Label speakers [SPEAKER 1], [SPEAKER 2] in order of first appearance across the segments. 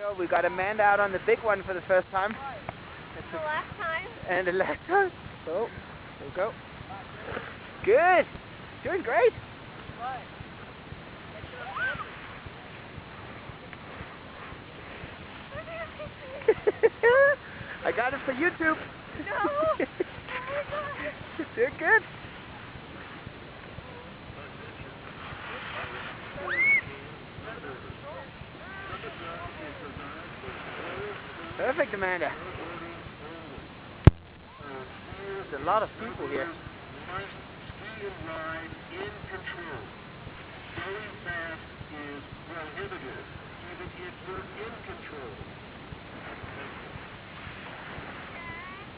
[SPEAKER 1] go. We got Amanda out on the big one for the first time.
[SPEAKER 2] It's the last time.
[SPEAKER 1] And the last time. So, there we go. Good. Doing great. I got it for YouTube.
[SPEAKER 2] No. Oh my God.
[SPEAKER 1] Doing good. Perfect, Amanda. There's a lot of people here.
[SPEAKER 3] Ski and ride in control. Going fast is prohibited, even if you're in control.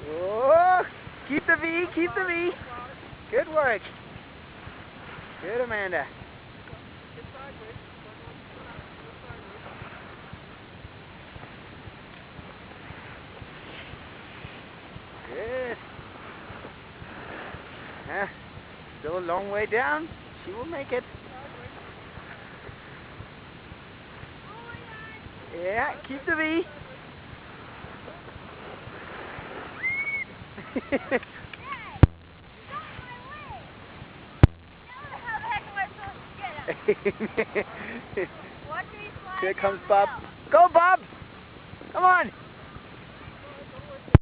[SPEAKER 1] Oh, keep the V, keep the V. Good work. Good, Amanda. Good. Still a long way down. She will make it. Yeah, keep the V. Here comes Bob. Go, Bob! Come on!